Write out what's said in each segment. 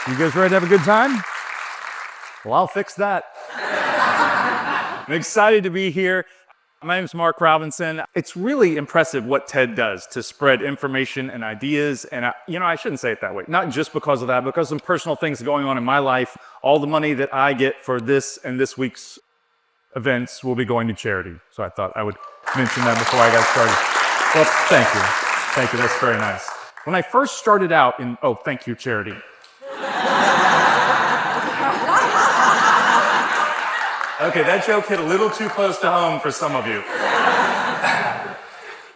You guys ready to have a good time? Well, I'll fix that. I'm excited to be here. My name is Mark Robinson. It's really impressive what TED does to spread information and ideas. And I shouldn't say it that way. Not just because of that, because some personal things going on in my life. All the money that I get for this and this week's events will be going to charity. So I thought I would mention that before I got started. Well, thank you. Thank you. That's very nice. When I first started out thank you, charity. Okay, that joke hit a little too close to home for some of you.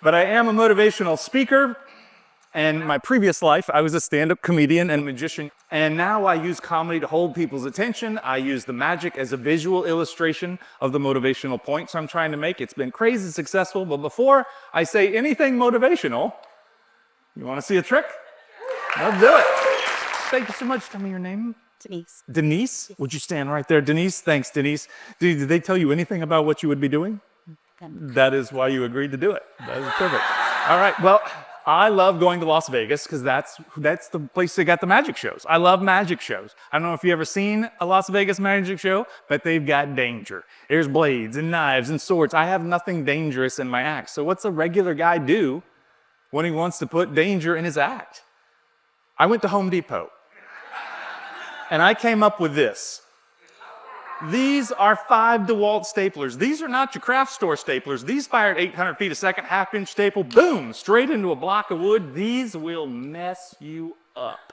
But I am a motivational speaker, and in my previous life, I was a stand-up comedian and magician, and now I use comedy to hold people's attention. I use the magic as a visual illustration of the motivational points I'm trying to make. It's been crazy successful, but before I say anything motivational, you want to see a trick? Let's do it. Thank you so much. Tell me your name. Denise. Denise? Would you stand right there? Denise? Thanks, Denise. Did they tell you anything about what you would be doing? That is why you agreed to do it. That is perfect. All right, well, I love going to Las Vegas because that's the place they got the magic shows. I love magic shows. I don't know if you've ever seen a Las Vegas magic show, but they've got danger. There's blades and knives and swords. I have nothing dangerous in my act. So what's a regular guy do when he wants to put danger in his act? I went to Home Depot. And I came up with this. These are 5 DeWalt staplers. These are not your craft store staplers. These fire at 800 feet a second, half-inch staple, boom, straight into a block of wood. These will mess you up.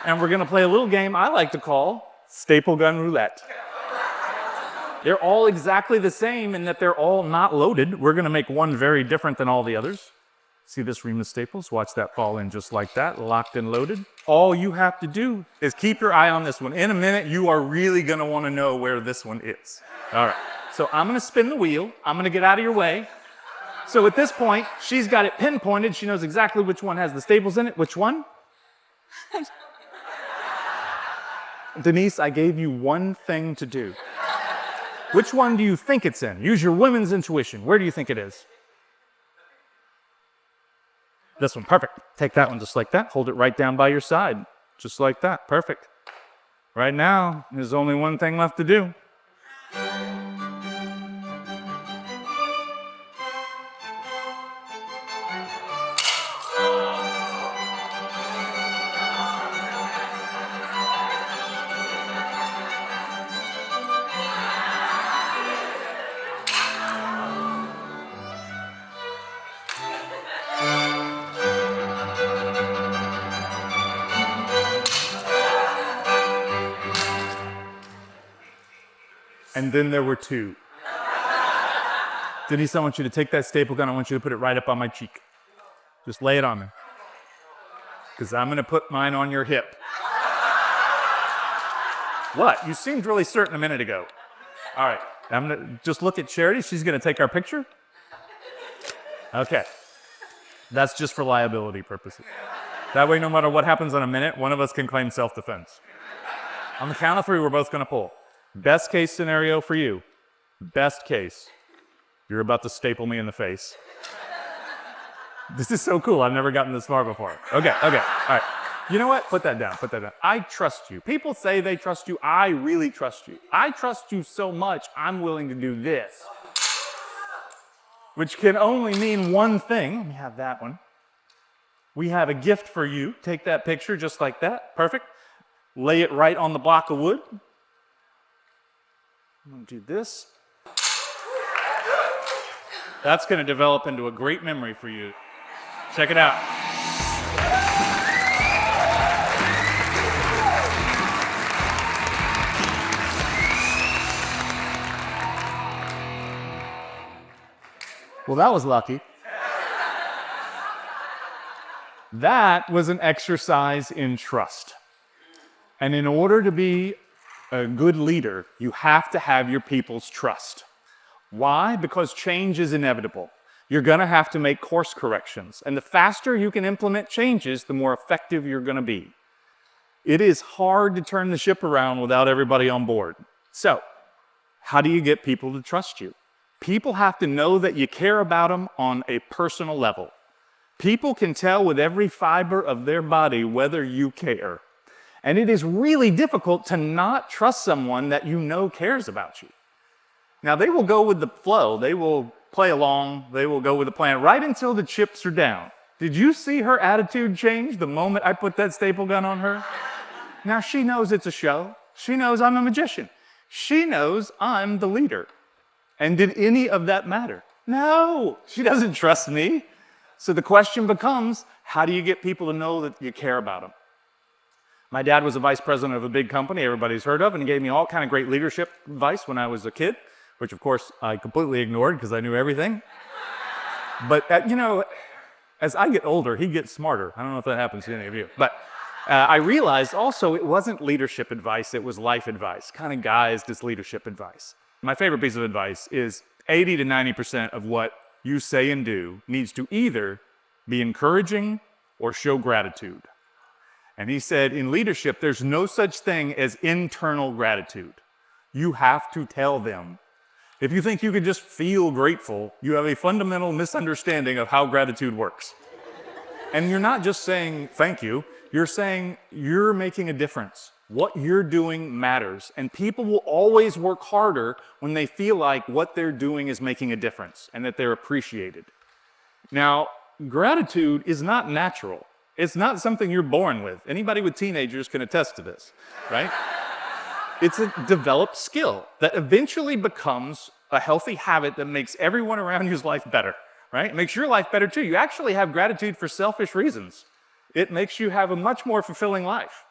And we're gonna play a little game I like to call Staple Gun Roulette. They're all exactly the same in that they're all not loaded. We're gonna make one very different than all the others. See this ream of staples? Watch that fall in just like that, locked and loaded. All you have to do is keep your eye on this one. In a minute, you are really gonna wanna know where this one is. All right, so I'm gonna spin the wheel. I'm gonna get out of your way. So at this point, she's got it pinpointed. She knows exactly which one has the staples in it. Which one? Denise, I gave you one thing to do. Which one do you think it's in? Use your women's intuition. Where do you think it is? This one, perfect. Take that one just like that. Hold it right down by your side, just like that. Perfect. Right now, there's only one thing left to do. And then there were 2. Denise, I want you to take that staple gun. I want you to put it right up on my cheek. Just lay it on me. Because I'm going to put mine on your hip. What? You seemed really certain a minute ago. All right. I'm going to just look at Charity. She's going to take our picture. Okay. That's just for liability purposes. That way, no matter what happens in a minute, one of us can claim self-defense. On the count of 3, we're both going to pull. Best case scenario for you. Best case. You're about to staple me in the face. This is so cool. I've never gotten this far before. Okay. All right. You know what? Put that down. I trust you. People say they trust you. I really trust you. I trust you so much, I'm willing to do this. Which can only mean one thing. Let me have that one. We have a gift for you. Take that picture just like that. Perfect. Lay it right on the block of wood. I'm going to do this. That's going to develop into a great memory for you. Check it out. Well, that was lucky. That was an exercise in trust. And in order to be a good leader, you have to have your people's trust. Why? Because change is inevitable. You're going to have to make course corrections. And the faster you can implement changes, the more effective you're going to be. It is hard to turn the ship around without everybody on board. So, how do you get people to trust you? People have to know that you care about them on a personal level. People can tell with every fiber of their body whether you care. And it is really difficult to not trust someone that you know cares about you. Now, they will go with the flow. They will play along. They will go with the plan right until the chips are down. Did you see her attitude change the moment I put that staple gun on her? Now, she knows it's a show. She knows I'm a magician. She knows I'm the leader. And did any of that matter? No, she doesn't trust me. So the question becomes, how do you get people to know that you care about them? My dad was a vice president of a big company everybody's heard of, and he gave me all kind of great leadership advice when I was a kid, which of course I completely ignored because I knew everything. But as I get older, he gets smarter. I don't know if that happens to any of you. But I realized also it wasn't leadership advice, it was life advice, kind of guised as leadership advice. My favorite piece of advice is 80 to 90% of what you say and do needs to either be encouraging or show gratitude. And he said, in leadership, there's no such thing as internal gratitude. You have to tell them. If you think you can just feel grateful, you have a fundamental misunderstanding of how gratitude works. And you're not just saying thank you, you're saying you're making a difference. What you're doing matters. And people will always work harder when they feel like what they're doing is making a difference and that they're appreciated. Now, gratitude is not natural. It's not something you're born with. Anybody with teenagers can attest to this, right? It's a developed skill that eventually becomes a healthy habit that makes everyone around you's life better, right? It makes your life better too. You actually have gratitude for selfish reasons. It makes you have a much more fulfilling life.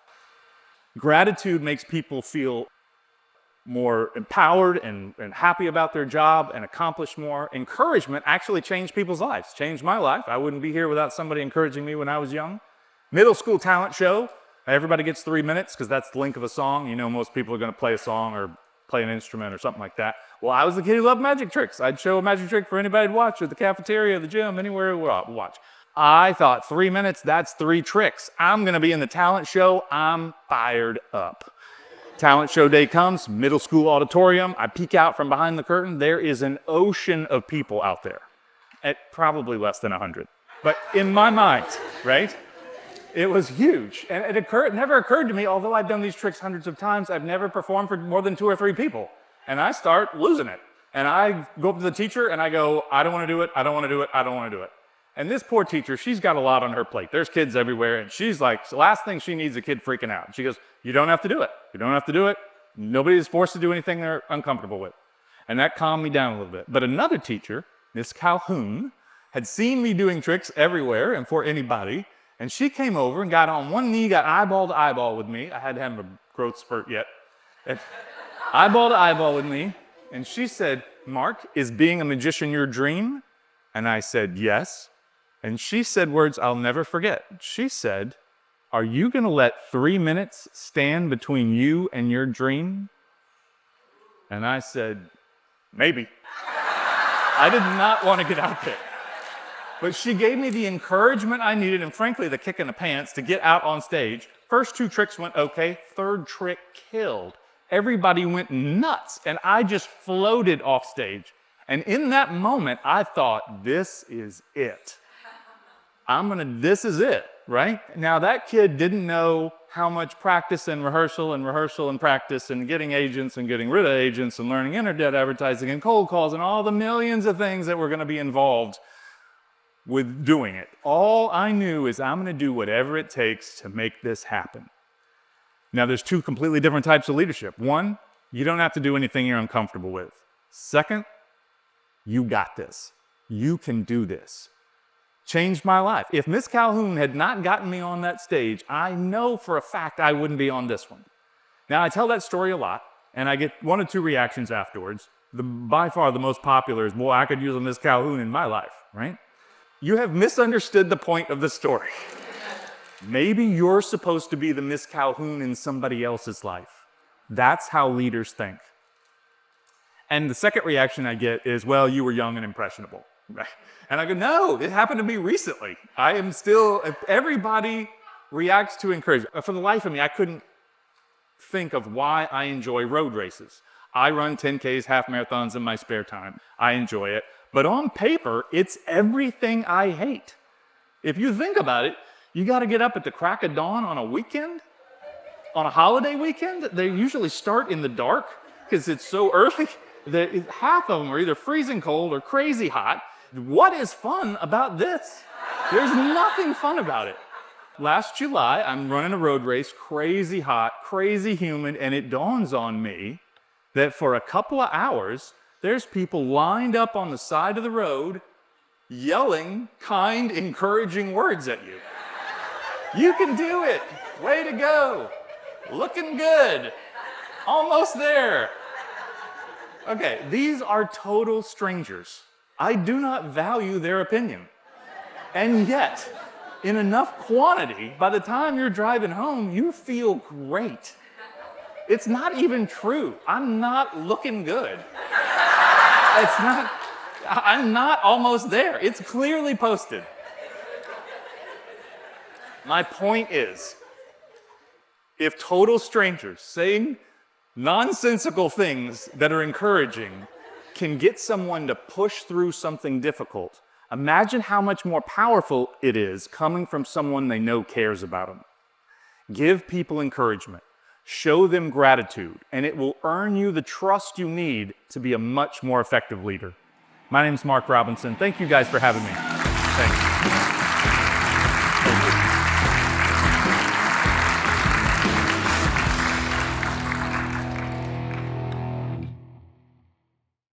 Gratitude makes people feel more empowered and happy about their job and accomplish more. Encouragement actually changed people's lives, changed my life. I wouldn't be here without somebody encouraging me when I was young. Middle school talent show. Everybody gets 3 minutes because that's the length of a song. You know, most people are going to play a song or play an instrument or something like that. Well, I was the kid who loved magic tricks. I'd show a magic trick for anybody to watch at the cafeteria, the gym, anywhere we watch. I thought 3 minutes, that's 3 tricks. I'm going to be in the talent show. I'm fired up. Talent show day comes, middle school auditorium. I peek out from behind the curtain. There is an ocean of people out there at probably less than 100. But in my mind, right? It was huge. And it never occurred to me, although I've done these tricks hundreds of times, I've never performed for more than 2 or 3 people. And I start losing it. And I go up to the teacher and I go, I don't want to do it. I don't want to do it. I don't want to do it. And this poor teacher, she's got a lot on her plate. There's kids everywhere. And she's like, the last thing she needs is a kid freaking out. She goes, you don't have to do it. You don't have to do it. Nobody is forced to do anything they're uncomfortable with. And that calmed me down a little bit. But another teacher, Miss Calhoun, had seen me doing tricks everywhere and for anybody. And she came over and got on one knee, got eyeball to eyeball with me. I hadn't had a growth spurt yet. And eyeball to eyeball with me. And she said, Mark, is being a magician your dream? And I said, yes. And she said words I'll never forget. She said, are you going to let 3 minutes stand between you and your dream? And I said, maybe. I did not want to get out there. But she gave me the encouragement I needed and frankly the kick in the pants to get out on stage. First 2 tricks went okay. 3rd trick killed. Everybody went nuts and I just floated off stage. And in that moment, I thought, this is it. This is it, right? Now that kid didn't know how much practice and rehearsal and practice and getting agents and getting rid of agents and learning internet advertising and cold calls and all the millions of things that were going to be involved with doing it. All I knew is I'm going to do whatever it takes to make this happen. Now there's 2 completely different types of leadership. 1, you don't have to do anything you're uncomfortable with. 2nd, you got this. You can do this. Changed my life. If Miss Calhoun had not gotten me on that stage, I know for a fact I wouldn't be on this one. Now, I tell that story a lot, and I get 1 or 2 reactions afterwards. By far the most popular is, boy, I could use a Miss Calhoun in my life, right? You have misunderstood the point of the story. Maybe you're supposed to be the Miss Calhoun in somebody else's life. That's how leaders think. And the second reaction I get is, well, you were young and impressionable. Right? And I go, no, it happened to me recently. I am still, everybody reacts to encouragement. For the life of me, I couldn't think of why I enjoy road races. I run 10Ks, half marathons in my spare time. I enjoy it. But on paper, it's everything I hate. If you think about it, you got to get up at the crack of dawn on a weekend? On a holiday weekend, they usually start in the dark because it's so early that half of them are either freezing cold or crazy hot. What is fun about this? There's nothing fun about it. Last July, I'm running a road race, crazy hot, crazy humid, and it dawns on me that for a couple of hours, there's people lined up on the side of the road yelling kind, encouraging words at you. You can do it. Way to go. Looking good. Almost there. Okay, these are total strangers. I do not value their opinion. And yet, in enough quantity, by the time you're driving home, you feel great. It's not even true. I'm not looking good. I'm not almost there. It's clearly posted. My point is, if total strangers saying nonsensical things that are encouraging can get someone to push through something difficult, imagine how much more powerful it is coming from someone they know cares about them. Give people encouragement. Show them gratitude, and it will earn you the trust you need to be a much more effective leader. My name is Mark Robinson. Thank you guys for having me. Thanks.